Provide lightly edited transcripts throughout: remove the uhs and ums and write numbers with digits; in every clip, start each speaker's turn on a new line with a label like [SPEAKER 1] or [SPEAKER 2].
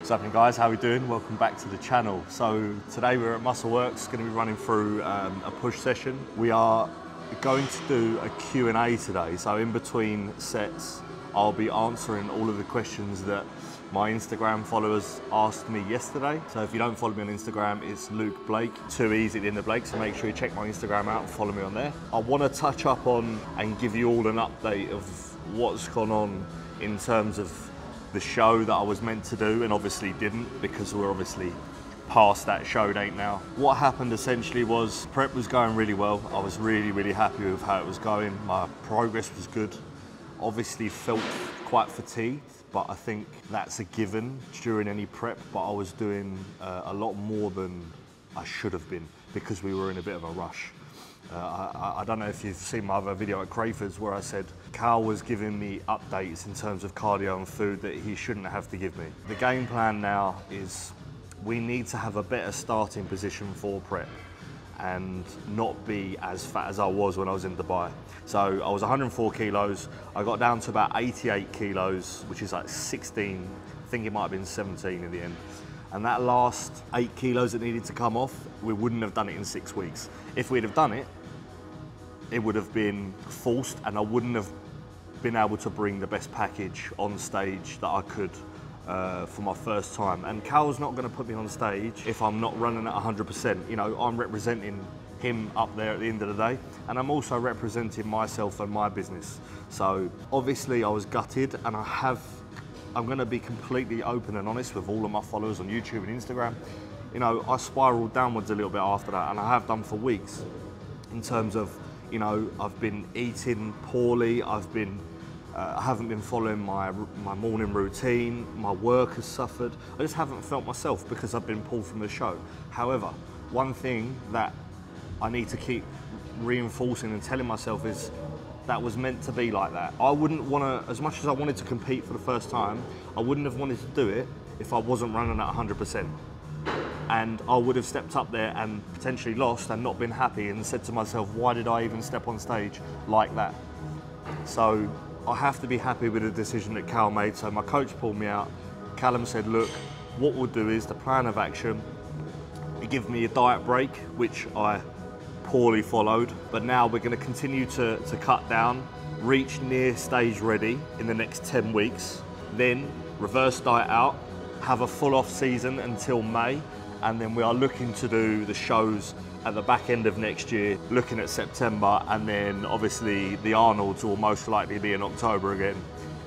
[SPEAKER 1] What's happening, guys? How are we doing? Welcome back to the channel. So today we're at Muscleworks, going to be running through a push session. We are going to do a Q&A today. So in between sets, I'll be answering all of the questions that my Instagram followers asked me yesterday. So if you don't follow me on Instagram, it's Luke Blake, too easy at the end of Blake, so make sure you check my Instagram out and follow me on there. I want to touch up on and give you all an update of what's gone on in terms of the show that I was meant to do and obviously didn't, because we're obviously past that show date now. What happened essentially was prep was going really well. I was really happy with how it was going. My progress was good. Obviously felt quite fatigued, but I think that's a given during any prep, but I was doing a lot more than I should have been because we were in a bit of a rush. I don't know if you've seen my other video at Crayford's where I said Carl was giving me updates in terms of cardio and food that he shouldn't have to give me. The game plan now is we need to have a better starting position for prep and not be as fat as I was when I was in Dubai. So I was 104 kilos, I got down to about 88 kilos, which is like 16, I think it might have been 17 in the end. And that last 8 kilos that needed to come off, we wouldn't have done it in 6 weeks. If we'd have done it, it would have been forced and I wouldn't have been able to bring the best package on stage that I could for my first time. And Cal's not going to put me on stage if I'm not running at 100%. You know, I'm representing him up there at the end of the day, and I'm also representing myself and my business. So obviously I was gutted, and I'm going to be completely open and honest with all of my followers on YouTube and Instagram. You know, I spiraled downwards a little bit after that, and I have done for weeks in terms of, you know, I've been eating poorly, I haven't been following my morning routine, my work has suffered. I just haven't felt myself because I've been pulled from the show. However, one thing that I need to keep reinforcing and telling myself is that was meant to be like that. I wouldn't want to, as much as I wanted to compete for the first time, I wouldn't have wanted to do it if I wasn't running at 100%. And I would have stepped up there and potentially lost and not been happy and said to myself, why did I even step on stage like that? So I have to be happy with the decision that Cal made. So my coach pulled me out. Callum said, look, what we'll do is the plan of action. He gave me a diet break, which I poorly followed, but now we're going to continue to cut down, reach near stage ready in the next 10 weeks, then reverse diet out, have a full off season until May, and then we are looking to do the shows at the back end of next year, looking at September, and then obviously the Arnold's will most likely be in October again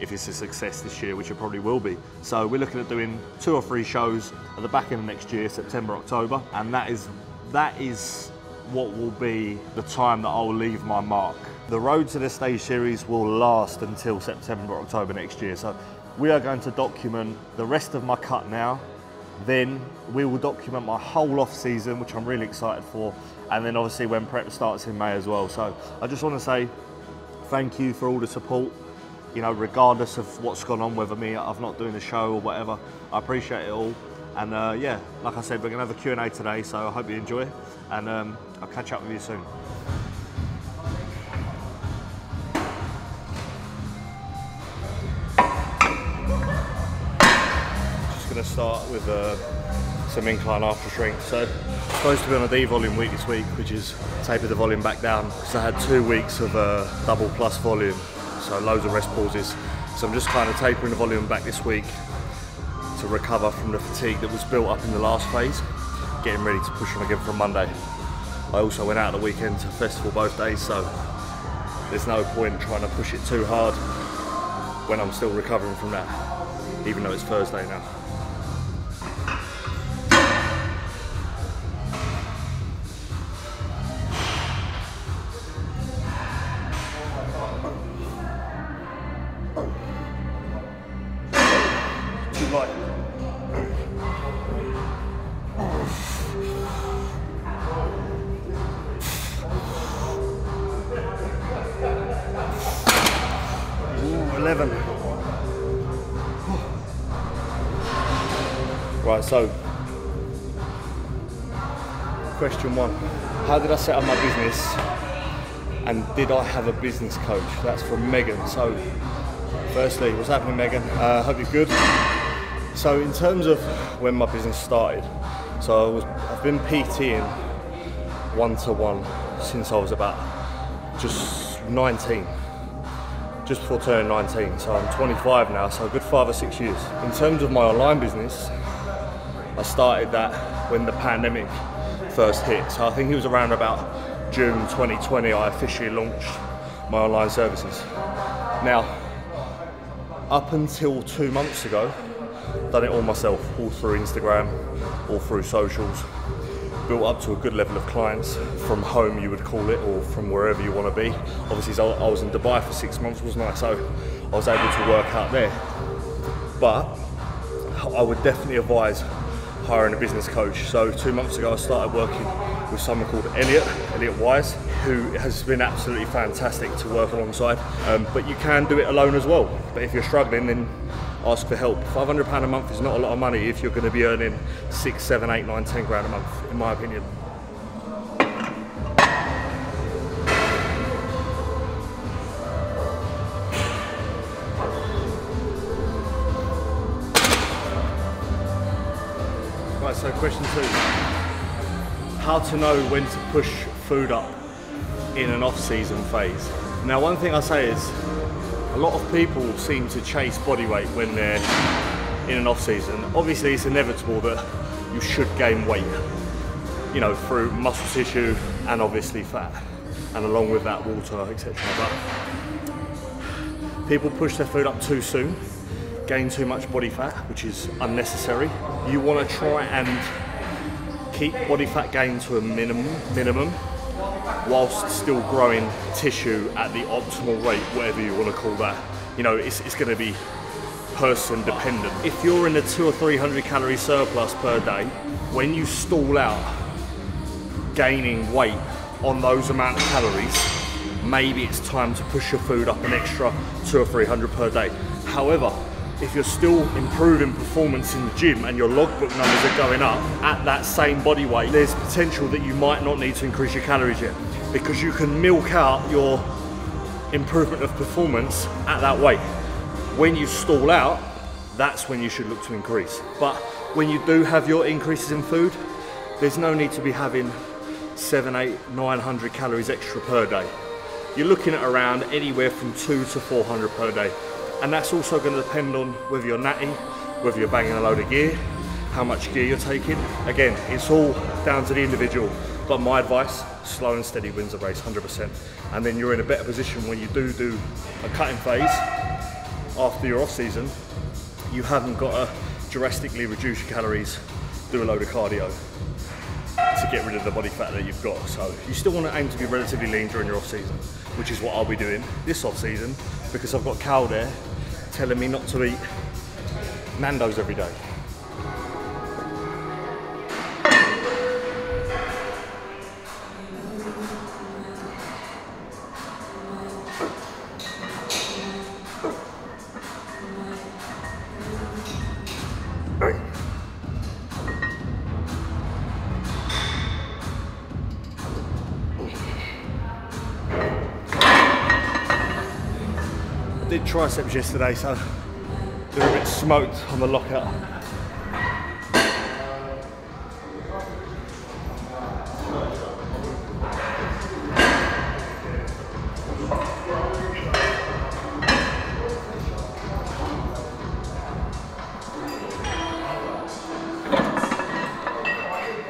[SPEAKER 1] if it's a success this year, which it probably will be. So we're looking at doing 2 or 3 shows at the back end of next year, September, October, and that is what will be the time that I'll leave my mark. The road to the stage series will last until September, October next year. So we are going to document the rest of my cut now. Then we will document my whole off season, which I'm really excited for. And then obviously when prep starts in May as well. So I just want to say thank you for all the support. You know, regardless of what's gone on, whether I'm not doing the show or whatever, I appreciate it all. And yeah, like I said, we're gonna have a Q&A today, so I hope you enjoy. And I'll catch up with you soon. Just gonna start with some incline after strength. So I'm supposed to be on a D volume week this week, which is taper the volume back down, because I had 2 weeks of double plus volume, so loads of rest pauses. So I'm just kind of tapering the volume back this week to recover from the fatigue that was built up in the last phase, getting ready to push on again from Monday. I also went out at the weekend to festival both days, so there's no point trying to push it too hard when I'm still recovering from that, even though it's Thursday now. Too light. Ooh, 11. Right, so question 1. How did I set up my business? And did I have a business coach? That's from Megan. So firstly, what's happening, Megan? Hope you're good. So in terms of when my business started, so I've been PTing one-to-one since I was about just 19, just before turning 19. So I'm 25 now, so a good 5 or 6 years. In terms of my online business, I started that when the pandemic first hit. So I think it was around about June 2020 I officially launched my online services. Now, up until 2 months ago, done it all myself, all through Instagram, all through socials, built up to a good level of clients from home, you would call it, or from wherever you want to be. Obviously, I was in Dubai for 6 months, wasn't I? So I was able to work out there. But I would definitely advise hiring a business coach. So 2 months ago, I started working with someone called Elliot Wise, who has been absolutely fantastic to work alongside. But you can do it alone as well. But if you're struggling, then ask for help. £500 a month is not a lot of money if you're going to be earning 6, 7, 8, 9, 10 grand a month, in my opinion. Right, so question 2. How to know when to push food up in an off-season phase. Now, one thing I say is, a lot of people seem to chase body weight when they're in an off-season. Obviously, it's inevitable that you should gain weight, you know, through muscle tissue and obviously fat, and along with that, water, etc. But people push their food up too soon, gain too much body fat, which is unnecessary. You want to try and keep body fat gain to a minimum, whilst still growing tissue at the optimal rate, whatever you want to call that. You know, it's going to be person dependent. If you're in a 200 or 300 calorie surplus per day, when you stall out gaining weight on those amount of calories, maybe it's time to push your food up an extra 200 or 300 per day. However, if you're still improving performance in the gym and your logbook numbers are going up at that same body weight, there's potential that you might not need to increase your calories yet, because you can milk out your improvement of performance at that weight. When you stall out, that's when you should look to increase. But when you do have your increases in food, there's no need to be having 700, 800, 900 calories extra per day. You're looking at around anywhere from 200 to 400 per day. And that's also going to depend on whether you're natty, whether you're banging a load of gear, how much gear you're taking. Again, it's all down to the individual. But my advice, slow and steady wins the race, 100%. And then you're in a better position when you do a cutting phase after your off season. You haven't got to drastically reduce your calories, do a load of cardio to get rid of the body fat that you've got. So you still want to aim to be relatively lean during your off season, which is what I'll be doing this off season, because I've got Cal there telling me not to eat Nando's every day. Did triceps yesterday, so they're a bit smoked on the lockout.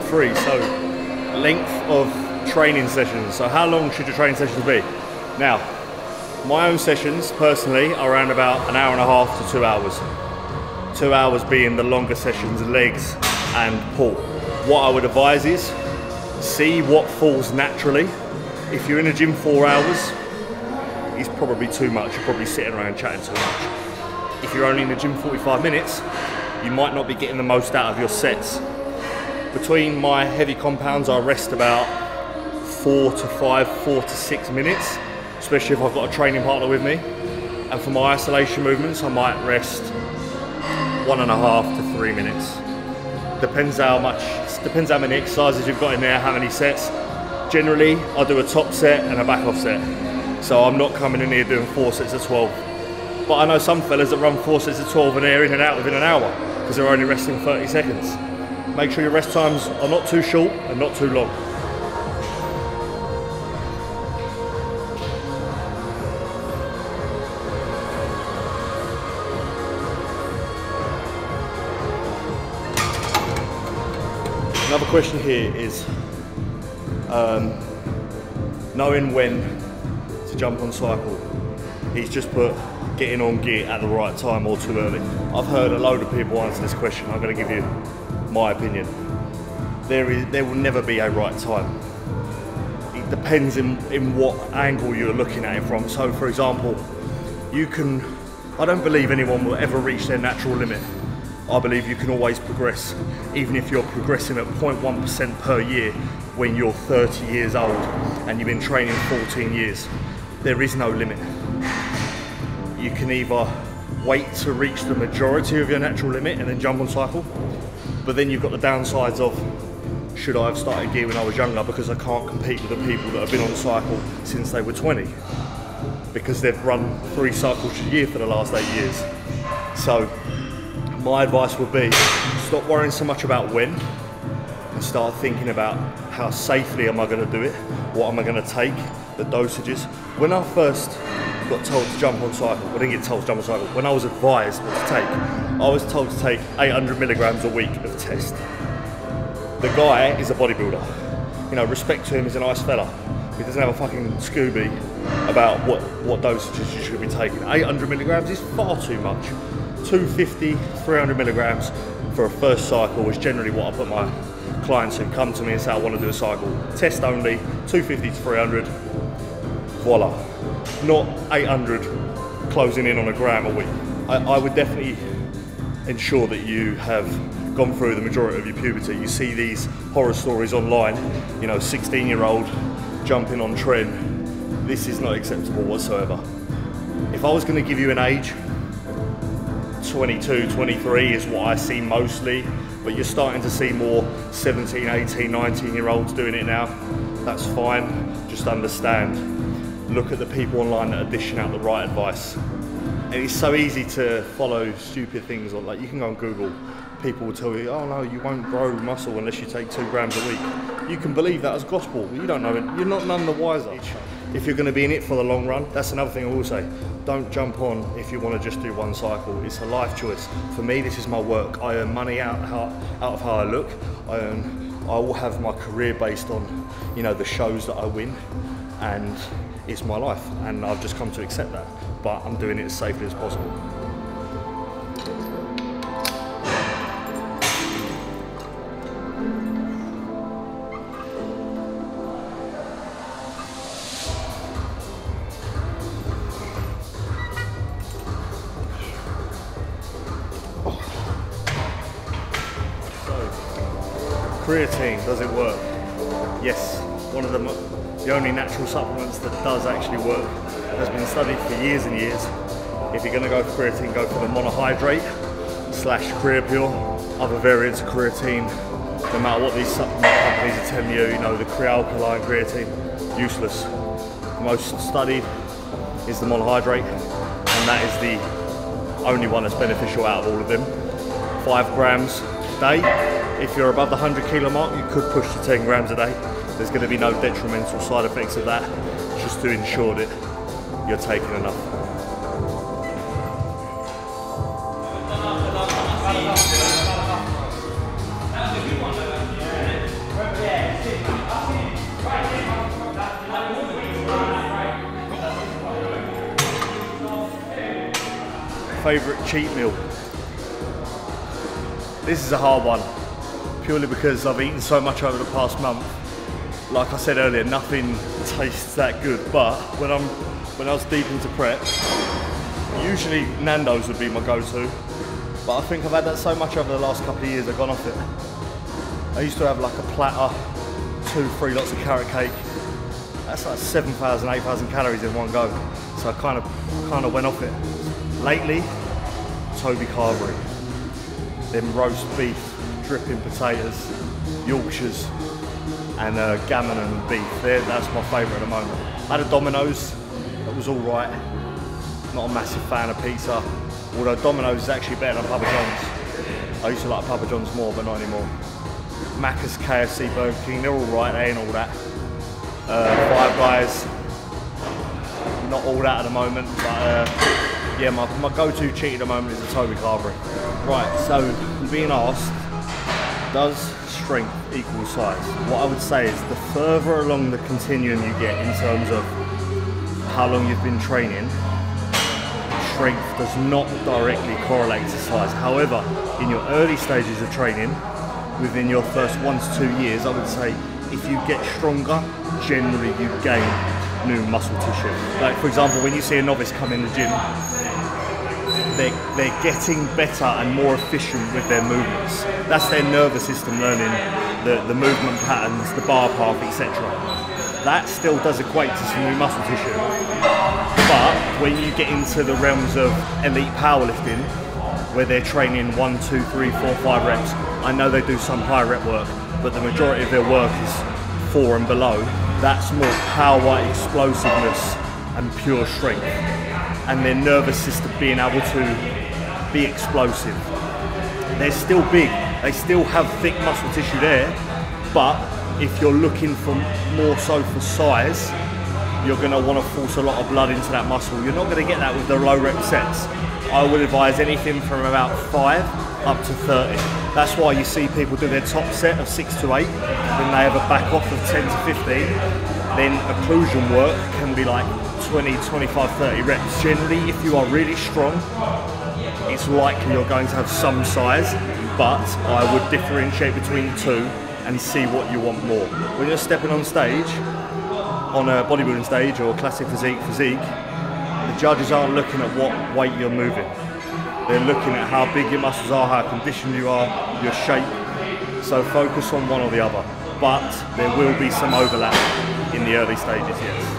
[SPEAKER 1] Three, so length of training sessions. So how long should your training sessions be? Now, my own sessions, personally, are around about an hour and a half to 2 hours. 2 hours being the longer sessions, legs and pull. What I would advise is, see what falls naturally. If you're in a gym 4 hours, it's probably too much. You're probably sitting around chatting too much. If you're only in the gym 45 minutes, you might not be getting the most out of your sets. Between my heavy compounds, I rest about 4 to 6 minutes. Especially if I've got a training partner with me. And for my isolation movements, I might rest 1.5 to 3 minutes. Depends how many exercises you've got in there, how many sets. Generally, I do a top set and a back off set. So I'm not coming in here doing 4 sets of 12. But I know some fellas that run 4 sets of 12 and they're in and out within an hour because they're only resting 30 seconds. Make sure your rest times are not too short and not too long. Another question here is knowing when to jump on cycle. He's just put getting on gear at the right time or too early. I've heard a load of people answer this question. I'm going to give you my opinion. There will never be a right time. It depends in what angle you're looking at it from. So for example, I don't believe anyone will ever reach their natural limit. I believe you can always progress, even if you're progressing at 0.1% per year when you're 30 years old and you've been training 14 years. There is no limit. You can either wait to reach the majority of your natural limit and then jump on cycle, but then you've got the downsides of, should I have started gear when I was younger because I can't compete with the people that have been on cycle since they were 20 because they've run 3 cycles a year for the last 8 years. So my advice would be, stop worrying so much about when and start thinking about how safely am I going to do it, what am I going to take, the dosages. When I first got told to jump on cycle, I didn't get told to jump on cycle, when I was advised what to take, I was told to take 800 milligrams a week of test. The guy is a bodybuilder. You know, respect to him, he's a nice fella. He doesn't have a fucking Scooby about what dosages you should be taking. 800 milligrams is far too much. 250, 300 milligrams for a first cycle is generally what I put my clients who come to me and say I want to do a cycle. Test only, 250 to 300, voila. Not 800 closing in on a gram a week. I would definitely ensure that you have gone through the majority of your puberty. You see these horror stories online, you know, 16-year-old jumping on tren. This is not acceptable whatsoever. If I was going to give you an age, 22, 23 is what I see mostly, but you're starting to see more 17, 18, 19-year-olds doing it now. That's fine, just understand. Look at the people online that are dishing out the right advice. And it's so easy to follow stupid things, like you can go on Google, people will tell you, oh no, you won't grow muscle unless you take 2 grams a week. You can believe that as gospel, but you don't know it, you're not none the wiser. If you're going to be in it for the long run, that's another thing I will say. Don't jump on if you want to just do 1 cycle. It's a life choice. For me, this is my work. I earn money out of how I look. I will have my career based on, you know, the shows that I win, and it's my life. And I've just come to accept that. But I'm doing it as safely as possible. Creatine, does it work? Yes, one of the only natural supplements that does actually work. It has been studied for years and years. If you're going to go for creatine, go for the monohydrate / Creapure. Other variants of creatine, no matter what these supplement companies are telling you, you know, the Crealkaline creatine, useless. The most studied is the monohydrate, and that is the only one that's beneficial out of all of them. 5 grams a day. If you're above the 100 kilo mark, you could push to 10 grams a day. There's going to be no detrimental side effects of that, just to ensure that you're taking enough. Favourite cheat meal? This is a hard one, purely because I've eaten so much over the past month. Like I said earlier, nothing tastes that good, but when I was deep into prep, usually Nando's would be my go-to, but I think I've had that so much over the last couple of years I've gone off it. I used to have like a platter, 2-3 lots of carrot cake. That's like 7,000, 8,000 calories in one go. So I kind of went off it. Lately, Toby Carvery. Them roast beef, dripping potatoes, Yorkshires, and gammon and beef. That's my favourite at the moment. I had a Domino's, that was all right. not a massive fan of pizza, although Domino's is actually better than Papa John's. I used to like Papa John's more, but not anymore. Macca's, KFC, Burger King, they're all right, they ain't all that. Five Guys, not all that at the moment, but yeah, my go-to cheat at the moment is a Toby Carvery. Right, so being asked, does strength equal size? What I would say is the further along the continuum you get in terms of how long you've been training, strength does not directly correlate to size. However, in your early stages of training, within your first 1 to 2 years, I would say if you get stronger, generally you gain new muscle tissue. Like for example, when you see a novice come in the gym, they're getting better and more efficient with their movements. That's their nervous system learning the movement patterns, the bar path, etc. That still does equate to some new muscle tissue. But when you get into the realms of elite powerlifting, where they're training 1, 2, 3, 4, 5 reps, I know they do some high rep work, but the majority of their work is 4 and below. That's more power, explosiveness, and pure strength. And their nervous system being able to be explosive. They're still big, they still have thick muscle tissue there, but if you're looking for more so for size, you're going to want to force a lot of blood into that muscle. You're not going to get that with the low rep sets. I would advise anything from about 5 up to 30. That's why you see people do their top set of 6 to 8, then they have a back off of 10 to 15. Then occlusion work can be like 20, 25, 30 reps. Generally, if you are really strong, it's likely you're going to have some size, but I would differentiate between the two and see what you want more. When you're stepping on stage, on a bodybuilding stage or classic physique, the judges aren't looking at what weight you're moving. They're looking at how big your muscles are, how conditioned you are, your shape. So focus on one or the other. But there will be some overlap in the early stages, yes.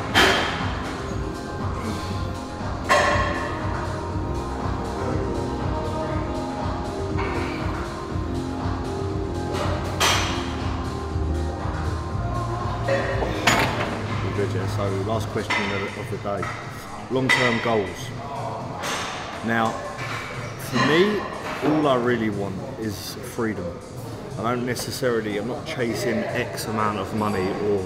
[SPEAKER 1] So last question of the day, long-term goals. Now, for me, all I really want is freedom. I'm not chasing X amount of money or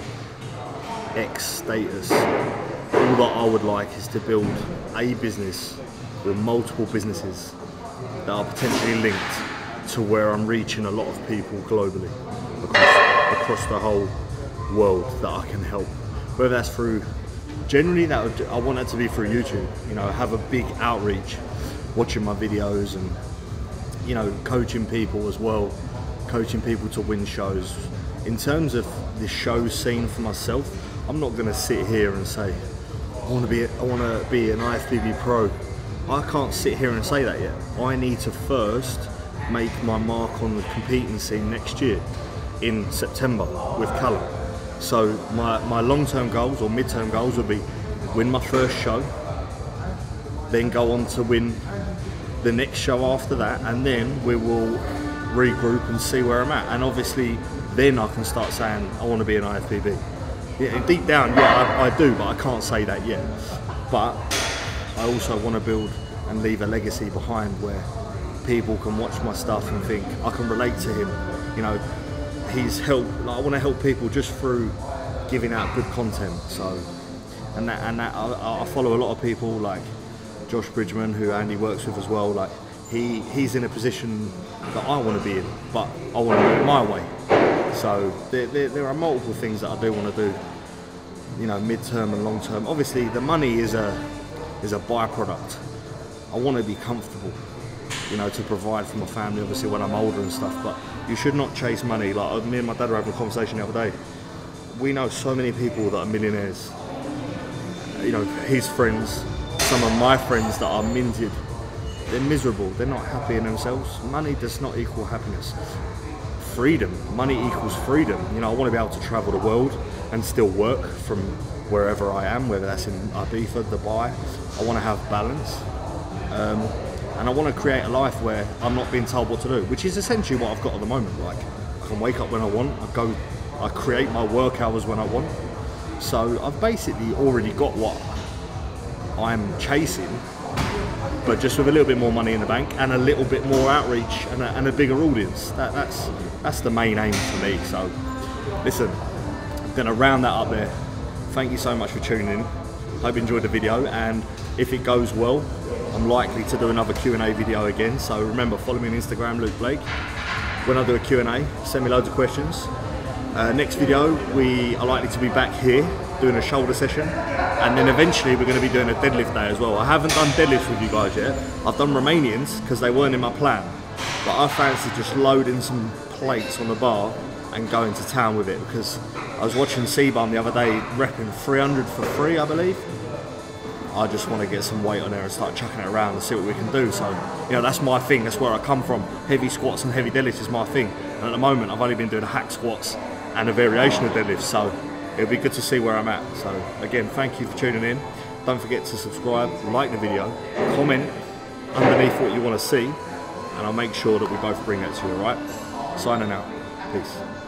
[SPEAKER 1] X status. All that I would like is to build a business or multiple businesses that are potentially linked to where I'm reaching a lot of people globally, across the whole world that I can help. Whether that's through, generally I want that to be through YouTube, you know, have a big outreach, watching my videos and, you know, coaching people as well, coaching people to win shows. In terms of the show scene for myself, I'm not going to sit here and say, I want to be an IFBB pro. I can't sit here and say that yet. I need to first make my mark on the competing scene next year in September with Callum. So my long-term goals or mid-term goals would be win my first show, then go on to win the next show after that, and then we will regroup and see where I'm at. And obviously then I can start saying I want to be an IFBB. Yeah, deep down, yeah, I do, but I can't say that yet. But I also want to build and leave a legacy behind where people can watch my stuff and think I can relate to him. You know, he's helped. Like, I want to help people just through giving out good content. So, and that I follow a lot of people like Josh Bridgman, who Andy works with as well. Like he's in a position that I want to be in, but I want to do it my way. So there are multiple things that I do want to do. You know, mid-term and long-term. Obviously, the money is a byproduct. I want to be comfortable, you know, to provide for my family, obviously, when I'm older and stuff, but you should not chase money. Like, me and my dad were having a conversation the other day. We know so many people that are millionaires. You know, his friends, some of my friends that are minted, they're miserable, they're not happy in themselves. Money does not equal happiness. Freedom, money equals freedom. You know, I want to be able to travel the world and still work from wherever I am, whether that's in Ibiza, Dubai. I want to have balance. And I want to create a life where I'm not being told what to do, which is essentially what I've got at the moment. Like, I can wake up when I want, I create my work hours when I want. So I've basically already got what I'm chasing, but just with a little bit more money in the bank and a little bit more outreach and a bigger audience. That's the main aim for me. So listen, I'm gonna round that up there. Thank you so much for tuning in. Hope you enjoyed the video, and if it goes well, I'm likely to do another Q&A video again. So remember, follow me on Instagram, Luke Blake. When I do a Q&A, send me loads of questions. Next video, we are likely to be back here doing a shoulder session, and then eventually we're going to be doing a deadlift day as well. I haven't done deadlifts with you guys yet. I've done Romanians because they weren't in my plan, but I fancy just loading some plates on the bar and going to town with it, because I was watching C-Bum the other day repping 300 for free, I believe. I just want to get some weight on there and start chucking it around and see what we can do. So, you know, that's my thing. That's where I come from. Heavy squats and heavy deadlifts is my thing. And at the moment, I've only been doing hack squats and a variation of deadlifts. So it'll be good to see where I'm at. So again, thank you for tuning in. Don't forget to subscribe, like the video, comment underneath what you want to see, and I'll make sure that we both bring that to you, all right? Signing out. Peace.